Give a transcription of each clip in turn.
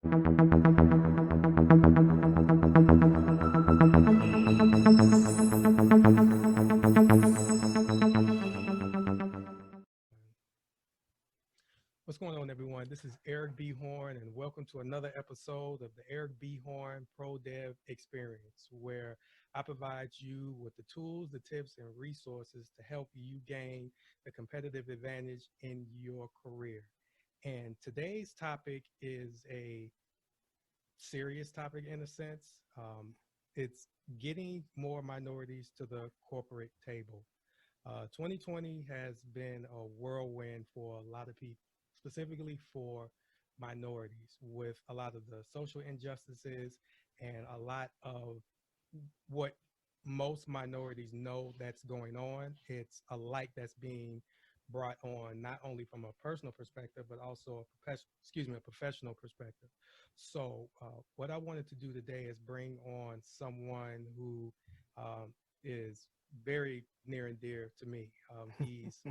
What's going on, everyone? This is Eric B. Horn, and welcome to another episode of the Eric B. Horn Pro Dev Experience, where I provide you with the tools, the tips, and resources to help you gain the competitive advantage in your career. And today's topic is a serious topic in a sense. It's getting more minorities to the corporate table. 2020 has been a whirlwind for a lot of people, specifically for minorities, with a lot of the social injustices and a lot of what most minorities know that's going on. It's a light that's being brought on not only from a personal perspective but also a professional perspective. So what I wanted to do today is bring on someone who is very near and dear to me. He's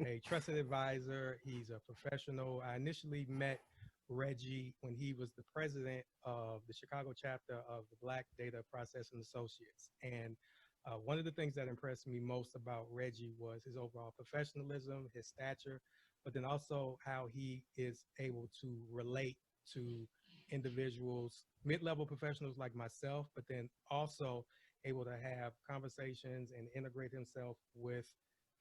a trusted advisor. He's a professional. I initially met Reggie when he was the president of the Chicago chapter of the Black Data Processing Associates. And one of the things that impressed me most about Reggie was his overall professionalism, his stature, but then also how he is able to relate to individuals, mid-level professionals like myself, but then also able to have conversations and integrate himself with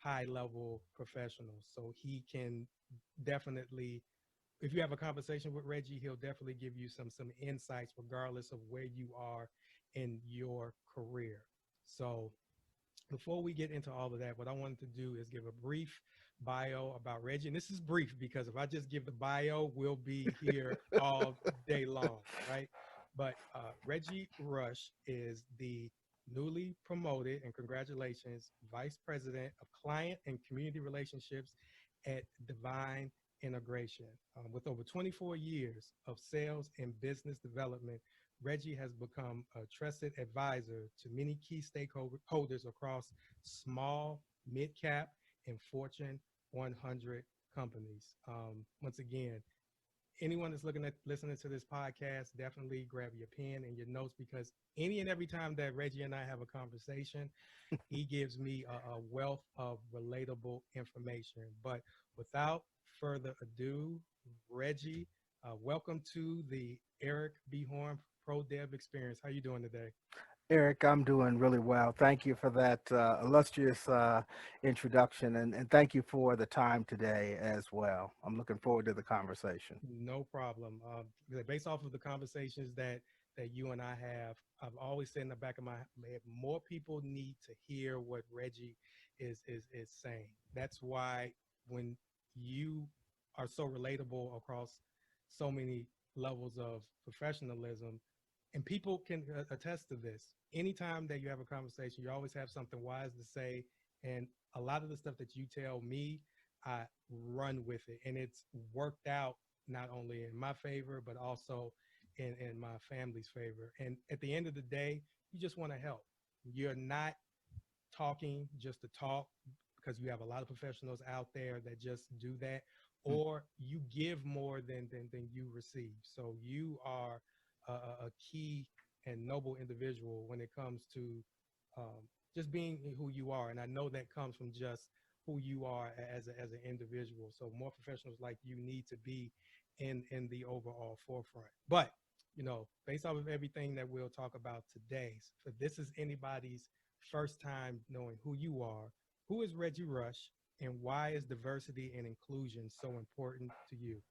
high-level professionals. So he can definitely, if you have a conversation with Reggie, he'll definitely give you some insights regardless of where you are in your career. So before we get into all of that, what I wanted to do is give a brief bio about Reggie. And this is brief because if I just give the bio, we'll be here all day long, right? But Reggie Rush is the newly promoted, and congratulations, Vice President of Client and Community Relationships at DivIHN Integration. With over 24 years of sales and business development, Reggie has become a trusted advisor to many key stakeholders across small, mid-cap, and Fortune 100 companies. Once again, anyone that's looking at listening to this podcast, definitely grab your pen and your notes, because any and every time that Reggie and I have a conversation, he gives me a wealth of relatable information. But without further ado, Reggie, welcome to the Eric B. Horn Pro Dev Experience. How you doing today? Eric, I'm doing really well. Thank you for that illustrious introduction, and thank you for the time today as well. I'm looking forward to the conversation. No problem. Based off of the conversations that you and I have, I've always said in the back of my head, more people need to hear what Reggie is saying. That's why when you are so relatable across so many levels of professionalism, and people can attest to this. Anytime that you have a conversation, you always have something wise to say, and a lot of the stuff that you tell me, I run with it, and it's worked out not only in my favor but also in my family's favor. And at the end of the day, you just want to help. You're not talking just to talk, because you have a lot of professionals out there that just do that, or you give more than you receive. So you are a key and noble individual when it comes to just being who you are. And I know that comes from just who you are as an individual. So more professionals like you need to be in the overall forefront. But based off of everything that we'll talk about today, if this is anybody's first time knowing who you are, who is Reggie Rush, and why is diversity and inclusion so important to you?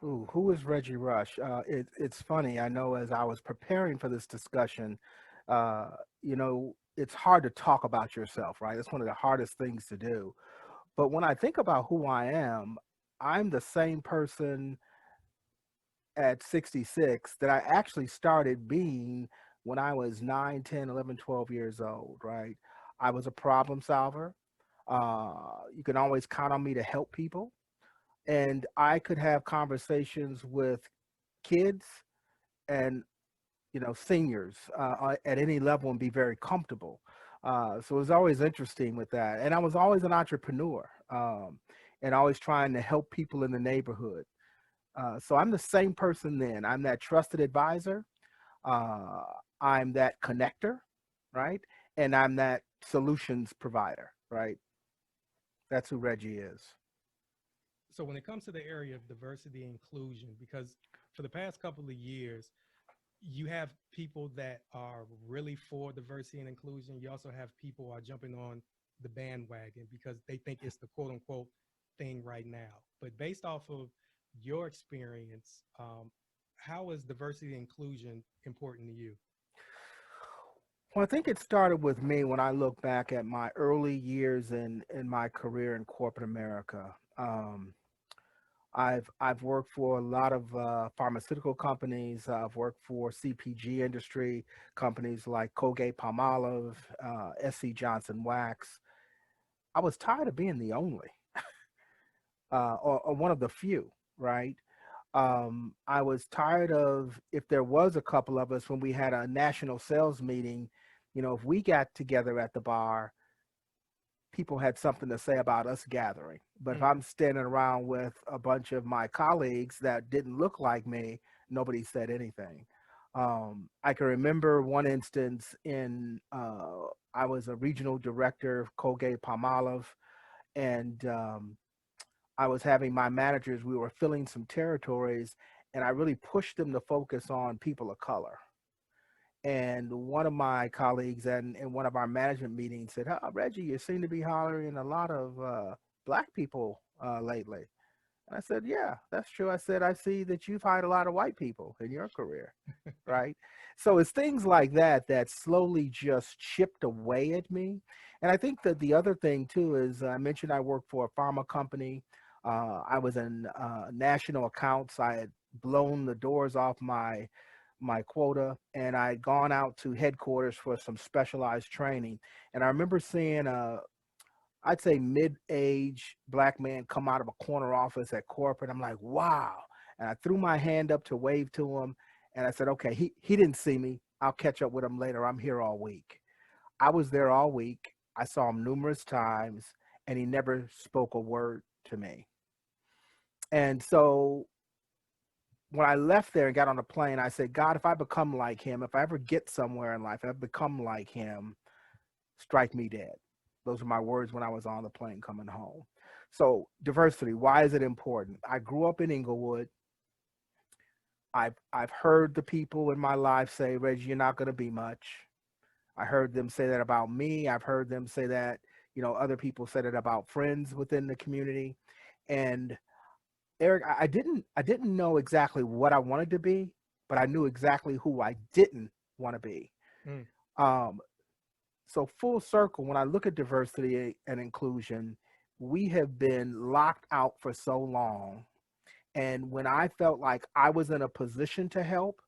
Ooh, who is Reggie Rush? It's funny. I know as I was preparing for this discussion, uh, it's hard to talk about yourself, right? It's one of the hardest things to do. But when I think about who I am, I'm the same person at 66 that I actually started being when I was 9, 10, 11, 12 years old, right? I was a problem solver. You can always count on me to help people. And I could have conversations with kids and seniors at any level and be very comfortable. So it was always interesting with that. And I was always an entrepreneur and always trying to help people in the neighborhood. So I'm the same person then. I'm that trusted advisor. Uh, I'm that connector, right? And I'm that solutions provider, right? That's who Reggie is. So when it comes to the area of diversity and inclusion, because for the past couple of years, you have people that are really for diversity and inclusion. You also have people who are jumping on the bandwagon because they think it's the quote unquote thing right now. But based off of your experience, how is diversity and inclusion important to you? Well, I think it started with me when I look back at my early years in my career in corporate America. I've worked for a lot of pharmaceutical companies. I've worked for CPG industry companies like Colgate Palmolive, SC Johnson Wax. I was tired of being the only, or one of the few, right? I was tired of, if there was a couple of us when we had a national sales meeting, if we got together at the bar, people had something to say about us gathering. But if Mm. I'm standing around with a bunch of my colleagues that didn't look like me, nobody said anything. I can remember one instance I was a regional director of Colgate Palmolive, and I was having my managers, we were filling some territories, and I really pushed them to focus on people of color. And one of my colleagues in one of our management meetings said, Reggie, you seem to be hiring a lot of black people lately. And I said, yeah, that's true. I said, I see that you've hired a lot of white people in your career, right? So it's things like that that slowly just chipped away at me. And I think that the other thing too is I mentioned I worked for a pharma company. I was in national accounts. I had blown the doors off my quota, and I'd gone out to headquarters for some specialized training. And I remember seeing I'd say mid-age black man come out of a corner office at corporate. I'm like, wow. And I threw my hand up to wave to him. And I said, okay, he didn't see me. I'll catch up with him later. I'm here all week. I was there all week. I saw him numerous times, and he never spoke a word to me. And so when I left there and got on the plane, I said, God, if I become like him, if I ever get somewhere in life, if I become like him, strike me dead. Those are my words when I was on the plane coming home. So diversity, why is it important? I grew up in Inglewood. I've heard the people in my life say, Reggie, you're not going to be much. I heard them say that about me. I've heard them say that, other people said it about friends within the community. And Eric, I didn't know exactly what I wanted to be, but I knew exactly who I didn't want to be. Mm. Um, so full circle, when I look at diversity and inclusion, we have been locked out for so long. And when I felt like I was in a position to help,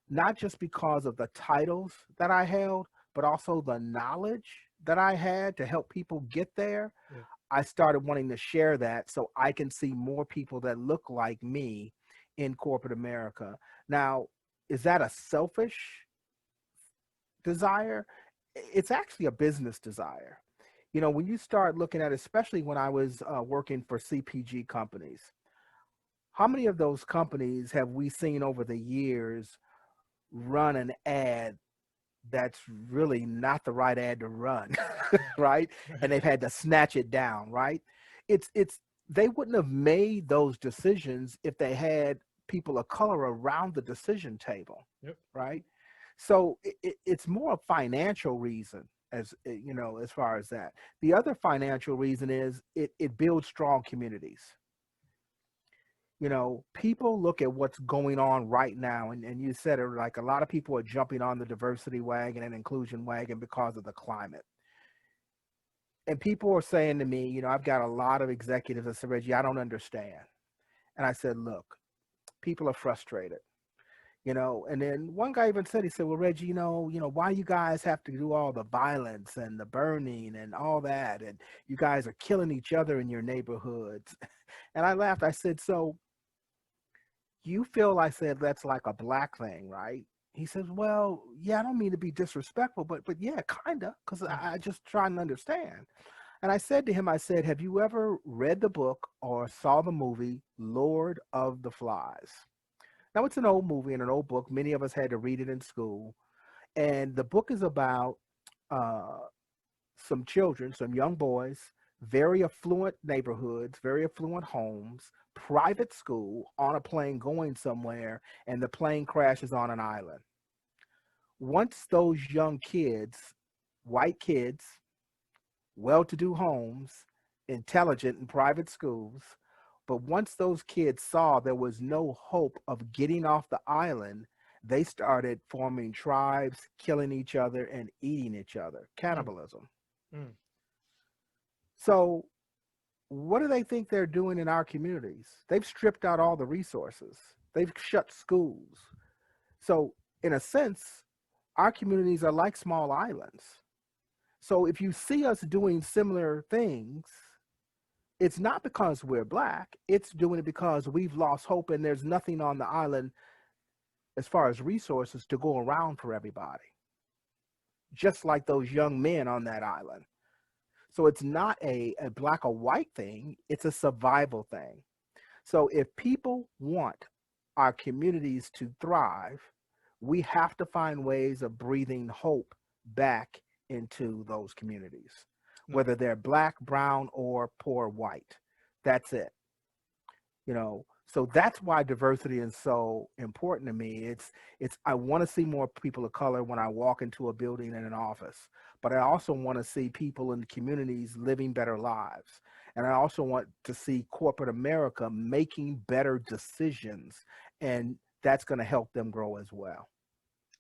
not just because of the titles that I held, but also the knowledge that I had to help people get there, Yeah. I started wanting to share that so I can see more people that look like me in corporate America. Now, is that a selfish desire? It's actually a business desire. When you start looking at, especially when I was working for CPG companies, how many of those companies have we seen over the years run an ad that's really not the right ad to run, right? And they've had to snatch it down, right? It's they wouldn't have made those decisions if they had people of color around the decision table, Yep. right? So it's more a financial reason, as far as that. The other financial reason is it builds strong communities. People look at what's going on right now, and you said it, like a lot of people are jumping on the diversity wagon and inclusion wagon because of the climate. And people are saying to me, I've got a lot of executives that said, Reggie, I don't understand. And I said, look, people are frustrated. And then one guy even said, he said, well, Reggie, why you guys have to do all the violence and the burning and all that, and you guys are killing each other in your neighborhoods. And I laughed. I said, so you feel, I said, that's like a black thing, right? He says, well, yeah, I don't mean to be disrespectful, but yeah, kind of, because Mm. I just trying to understand. And I said to him, I said, have you ever read the book or saw the movie Lord of the Flies? Now, it's an old movie and an old book. Many of us had to read it in school. And the book is about uh, some children, some young boys, very affluent neighborhoods, very affluent homes, private school, on a plane going somewhere, and the plane crashes on an island. Once those young kids, white kids, well to do homes, intelligent in private schools, but once those kids saw there was no hope of getting off the island, they started forming tribes, killing each other, and eating each other. Mm, Cannibalism. mm. So, what do they think they're doing in our communities? They've stripped out all the resources, they've shut schools. So, in a sense, our communities are like small islands. So, if you see us doing similar things, it's not because we're black, it's doing it because we've lost hope and there's nothing on the island as far as resources to go around for everybody, just like those young men on that island. So it's not a black or white thing, it's a survival thing. So if people want our communities to thrive, we have to find ways of breathing hope back into those communities, No, whether they're black, brown, or poor white. That's it. So that's why diversity is so important to me. It's I want to see more people of color when I walk into a building and an office, but I also want to see people in the communities living better lives, and I also want to see corporate America making better decisions, and that's going to help them grow as well.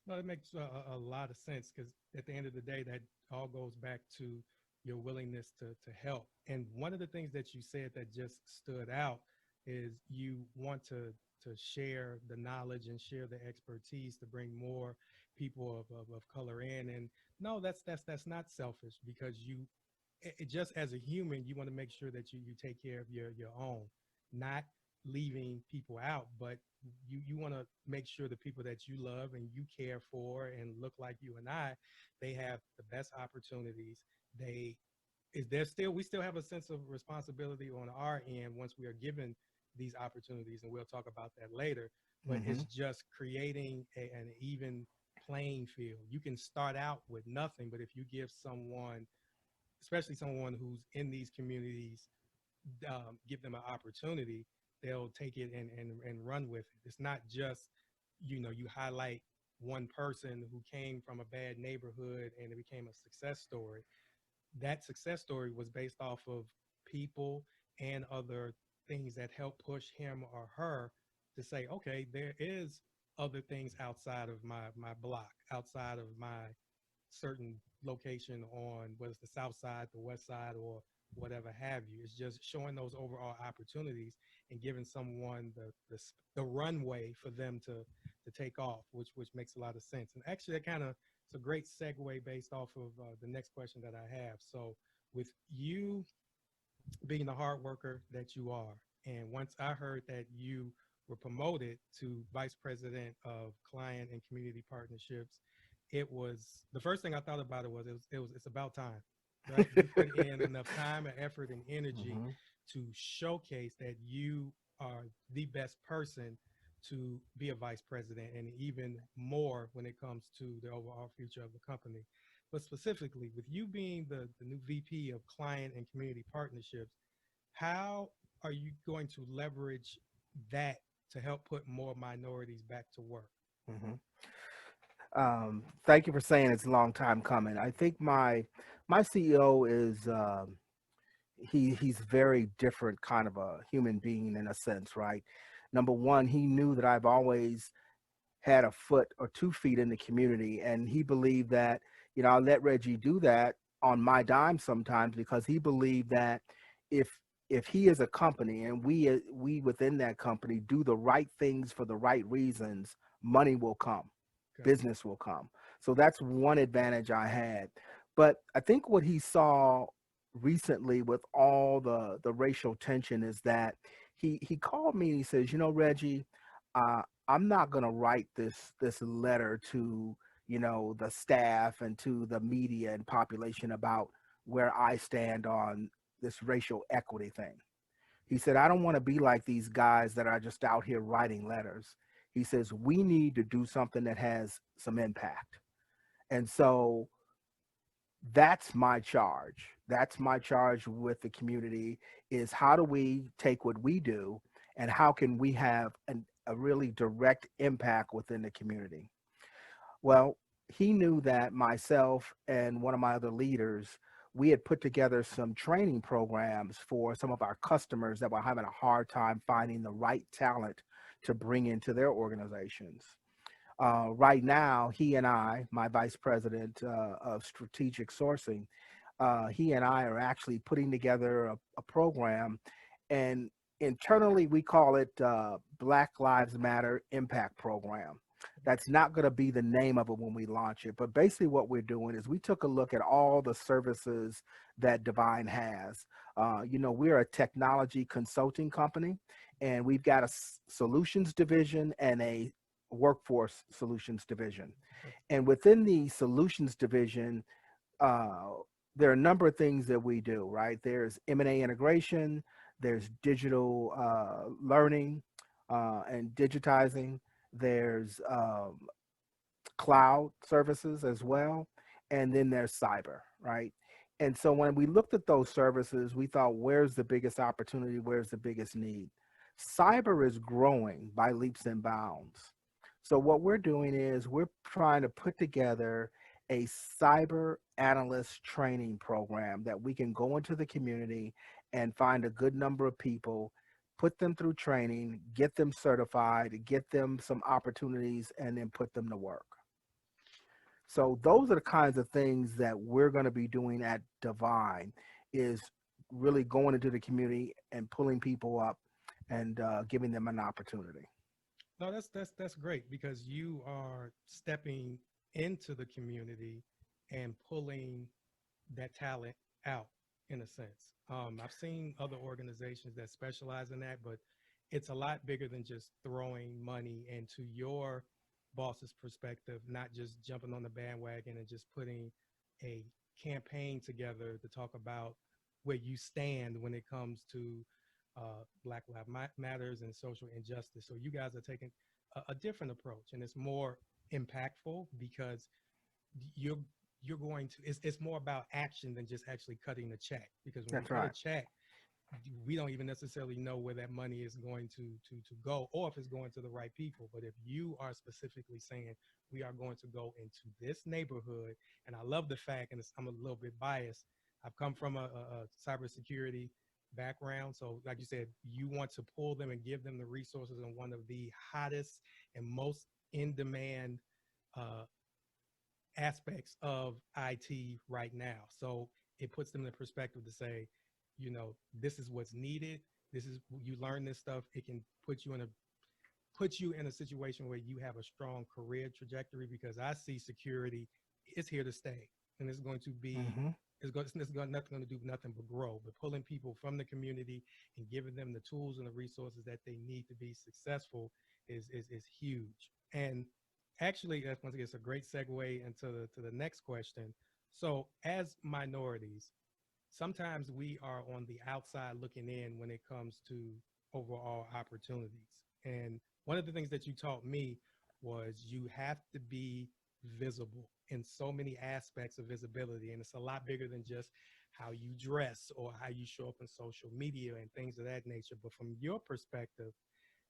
no, it makes a lot of sense because at the end of the day, that all goes back to your willingness to help. And one of the things that you said that just stood out is you want to share the knowledge and share the expertise to bring more people of color in. And no, that's not selfish because just as a human, you want to make sure that you take care of your own, not leaving people out, but you want to make sure the people that you love and you care for and look like you and I, they have the best opportunities. They is there still we still have a sense of responsibility on our end once we are given these opportunities, and we'll talk about that later. But Hmm. it's just creating an even playing field. You can start out with nothing, but if you give someone, especially someone who's in these communities, give them an opportunity, they'll take it and run with it. It's not just, you highlight one person who came from a bad neighborhood and it became a success story. That success story was based off of people and other things that help push him or her to say, okay, there is other things outside of my block, outside of my certain location on whether it's the south side, the west side, or whatever have you. It's just showing those overall opportunities and giving someone the runway for them to take off, which makes a lot of sense. And actually, that kind of it's a great segue based off of the next question that I have. So, with you being the hard worker that you are, and once I heard that you were promoted to vice president of client and community partnerships, it was the first thing I thought about it's about time, right? You put in enough time and effort and energy Hmm. to showcase that you are the best person to be a vice president, and even more when it comes to the overall future of the company. But specifically, with you being the new VP of client and community partnerships, how are you going to leverage that to help put more minorities back to work? Hmm. Thank you for saying it's a long time coming. I think my CEO is he's very different kind of a human being in a sense, right? Number one, he knew that I've always had a foot or 2 feet in the community, and he believed that I let Reggie do that on my dime sometimes because he believed that if if he is a company and we within that company do the right things for the right reasons, money will come, Okay. business will come. So that's one advantage I had. But I think what he saw recently with all the racial tension is that he called me and he says, Reggie, I'm not going to write this letter to the staff and to the media and population about where I stand on this racial equity thing. He said, I don't want to be like these guys that are just out here writing letters. He says, we need to do something that has some impact. And so that's my charge. That's my charge with the community is how do we take what we do and how can we have a really direct impact within the community? Well, he knew that myself and one of my other leaders, we had put together some training programs for some of our customers that were having a hard time finding the right talent to bring into their organizations. Right now, he and I, my vice president of strategic sourcing, he and I are actually putting together a program, and internally we call it Black Lives Matter Impact Program. That's not going to be the name of it when we launch it, but basically what we're doing is we took a look at all the services that DivIHN has. We're a technology consulting company, and we've got a solutions division and a workforce solutions division. And within the solutions division, uh, there are a number of things that we do, right? There's M&A integration, there's digital learning and digitizing, there's cloud services as well, and then there's cyber, right? And so when we looked at those services, we thought, where's the biggest opportunity? Where's the biggest need? Cyber is growing by leaps and bounds. So what we're doing is we're trying to put together a cyber analyst training program that we can go into the community and find a good number of people, put them through training, get them certified, get them some opportunities, and then put them to work. So those are the kinds of things that we're going to be doing at DivIHN is really going into the community and pulling people up and giving them an opportunity. No, that's great because you are stepping into the community and pulling that talent out in a sense. I've seen other organizations that specialize in that, but it's a lot bigger than just throwing money into your boss's perspective, not just jumping on the bandwagon and just putting a campaign together to talk about where you stand when it comes to Black Lives Matters and social injustice. So you guys are taking a different approach, and it's more impactful because you're you're going to. It's more about action than just actually cutting a check. Because when we That's cut a right. check, we don't even necessarily know where that money is going to go or if it's going to the right people. But if you are specifically saying we are going to go into this neighborhood, and I love the fact, and I'm a little bit biased, I've come from a cybersecurity background. So like you said, you want to pull them and give them the resources in one of the hottest and most in demand uh, aspects of IT right now. So it puts them in perspective to say, this is what's needed. This is, you learn this stuff. It can put you in a situation where you have a strong career trajectory, because I see security is here to stay, and it's going to be Hmm. nothing going to do nothing but grow. But pulling people from the community and giving them the tools and the resources that they need to be successful is huge. And actually, that's once again, it's a great segue into the next question. So, as minorities, sometimes we are on the outside looking in when it comes to overall opportunities. And one of the things that you taught me was you have to be visible in so many aspects of visibility. And it's a lot bigger than just how you dress or how you show up in social media and things of that nature. But from your perspective,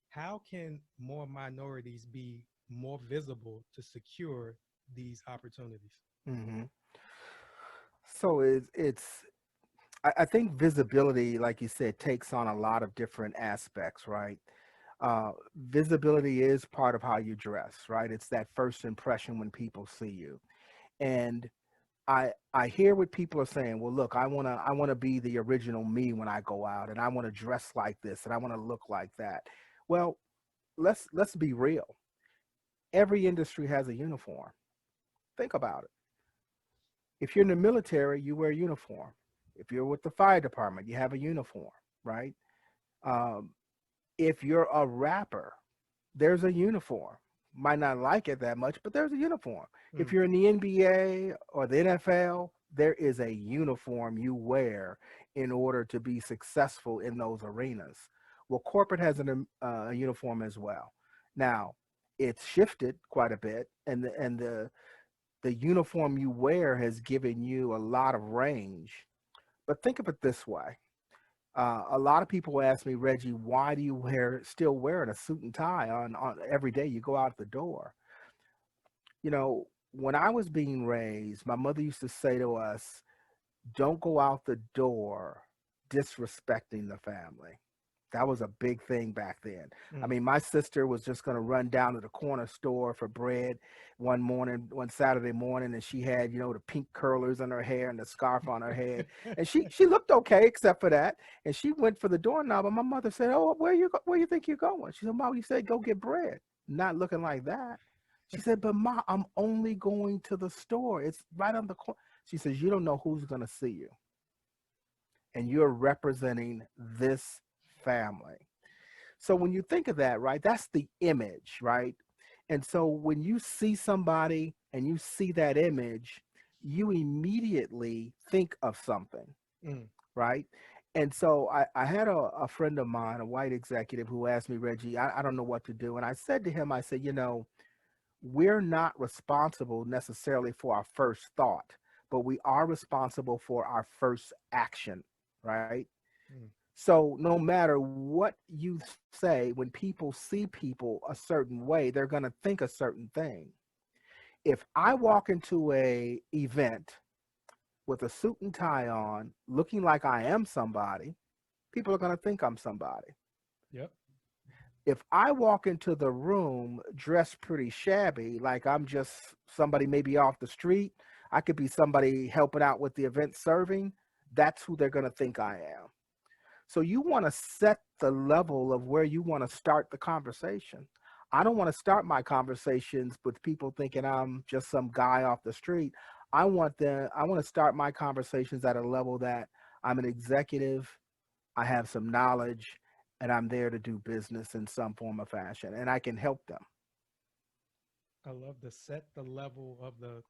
how can more minorities be more visible to secure these opportunities? Hmm. So I think visibility, like you said, takes on a lot of different aspects, right? Visibility is part of how you dress, right? It's that first impression when people see you. And I hear what people are saying. Well, look, I wanna be the original me when I go out, and I want to dress like this, and I want to look like that. Well, let's be real. Every industry has a uniform. Think about it. If you're in the military, you wear a uniform. If you're with the fire department, you have a uniform, right? Um, if you're a rapper, there's a uniform. Might not like it that much, but there's a uniform. If Mm, you're in the NBA or the NFL, there is a uniform you wear in order to be successful in those arenas. Well, corporate has a uniform as well. Now, it's shifted quite a bit, and the uniform you wear has given you a lot of range. But think of it this way. A lot of people ask me, Reggie, why do you still wearing a suit and tie on every day you go out the door? You know, when I was being raised, my mother used to say to us, don't go out the door disrespecting the family. That was a big thing back then. I Mm. mean, my sister was just going to run down to the corner store for bread one Saturday morning, and she had, the pink curlers in her hair and the scarf on her head, and she looked okay except for that. And she went for the doorknob, and my mother said, "Oh, where you think you're going?" She said, "Mom, you said go get bread." Not looking like that. She said, "But Ma, I'm only going to the store. It's right on the corner." She says, "You don't know who's going to see you, and you're representing this family." So when you think of that, right, that's the image, right? And so when you see somebody and you see that image, you immediately think of something, Mm. right? And so I had a friend of mine, a white executive, who asked me, Reggie, I don't know what to do. And I said to him, I said, we're not responsible necessarily for our first thought, but we are responsible for our first action, right? Mm. So no matter what you say, when people see people a certain way, they're going to think a certain thing. If I walk into a event with a suit and tie on, looking like I am somebody, people are going to think I'm somebody. Yep. If I walk into the room dressed pretty shabby, like I'm just somebody maybe off the street, I could be somebody helping out with the event serving, that's who they're going to think I am. So you want to set the level of where you want to start the conversation. I don't want to start my conversations with people thinking I'm just some guy off the street. I want to start my conversations at a level that I'm an executive, I have some knowledge, and I'm there to do business in some form or fashion, and I can help them. I love to set the level of the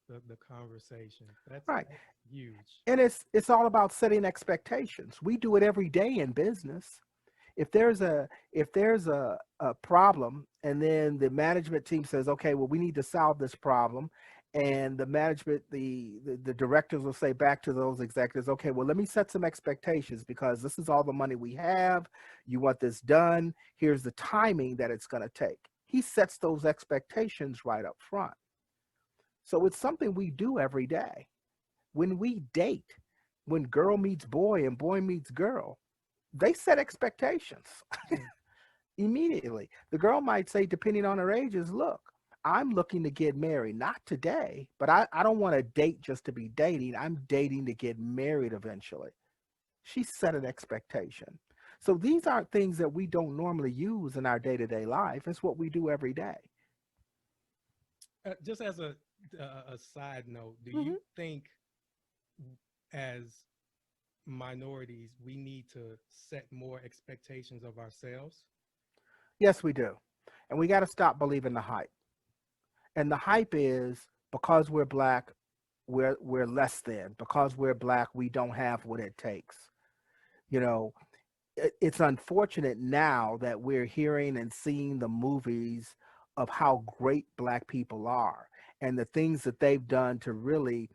conversation. Right. That's huge. And it's all about setting expectations. We do it every day in business. If there's a problem, and then the management team says, okay, well, we need to solve this problem, and the management the directors will say back to those executives, okay, well, let me set some expectations, because this is all the money we have. You want this done, here's the timing that it's going to take. He sets those expectations right up front. So it's something we do every day. When we date, when girl meets boy and boy meets girl, they set expectations Mm. immediately. The girl might say, depending on her ages, look, I'm looking to get married, not today, but I don't want to date just to be dating. I'm dating to get married eventually. She set an expectation. So these aren't things that we don't normally use in our day-to-day life. It's what we do every day. Just as a side note, do you Mhm. think as minorities we need to set more expectations of ourselves? Yes, we do. And we got to stop believing the hype. And the hype is, because we're black, we're less than. Because we're black, we don't have what it takes. You know, it's unfortunate now that we're hearing and seeing the movies of how great black people are and the things that they've done to really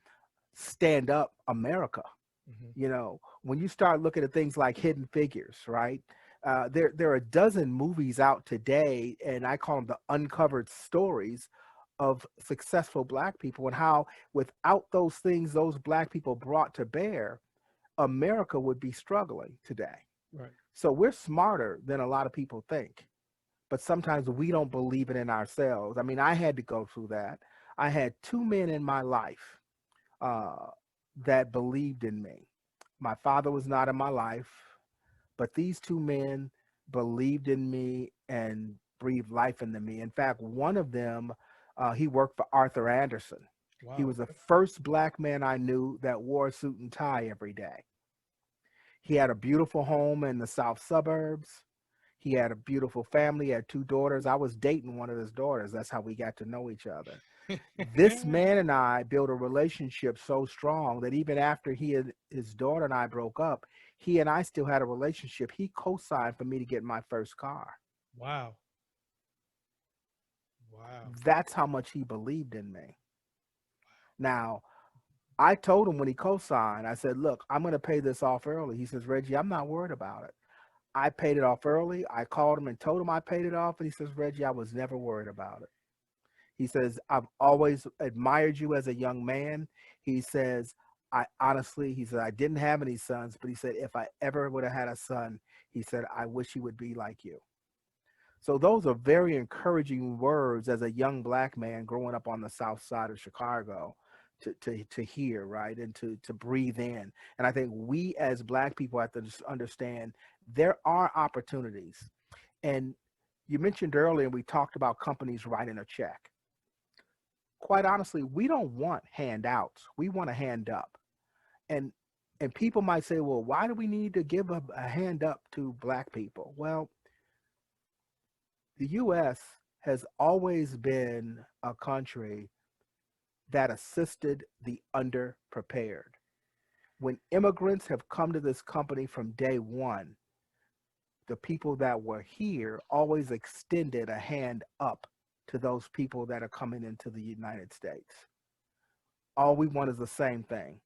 stand up America. Hmm. When you start looking at things like Hidden Figures, right? There are a dozen movies out today, and I call them the uncovered stories of successful black people, and how without those things those black people brought to bear, America would be struggling today. Right. So we're smarter than a lot of people think, but sometimes we don't believe it in ourselves. I mean, I had to go through that. I had two men in my life uh, that believed in me. My father was not in my life, but these two men believed in me and breathed life into me. In fact, one of them, he worked for Arthur Anderson. He Wow. was the Okay. first black man I knew that wore a suit and tie every day. He had a beautiful home in the south suburbs. He had a beautiful family, had 2 daughters. I was dating one of his daughters. That's how we got to know each other. This man and I built a relationship so strong that even after his daughter and I broke up, he and I still had a relationship. He co-signed for me to get my first car. Wow. Wow. That's how much he believed in me. Now, I told him when he co-signed, I said, look, I'm going to pay this off early. He says, Reggie, I'm not worried about it. I paid it off early. I called him and told him I paid it off. And he says, Reggie, I was never worried about it. He says, I've always admired you as a young man. He says, he said, I didn't have any sons, but he said, if I ever would have had a son, he said, I wish he would be like you. So those are very encouraging words as a young Black man growing up on the South Side of Chicago to hear, right, and to breathe in. And I think we as Black people have to just understand there are opportunities. And you mentioned earlier, we talked about companies writing a check. Quite honestly, we don't want handouts. We want a hand up. And people might say, well, why do we need to give a hand up to Black people? Well, the U.S. has always been a country that assisted the underprepared. When immigrants have come to this company from day one, the people that were here always extended a hand up to those people that are coming into the United States. All we want is the same thing.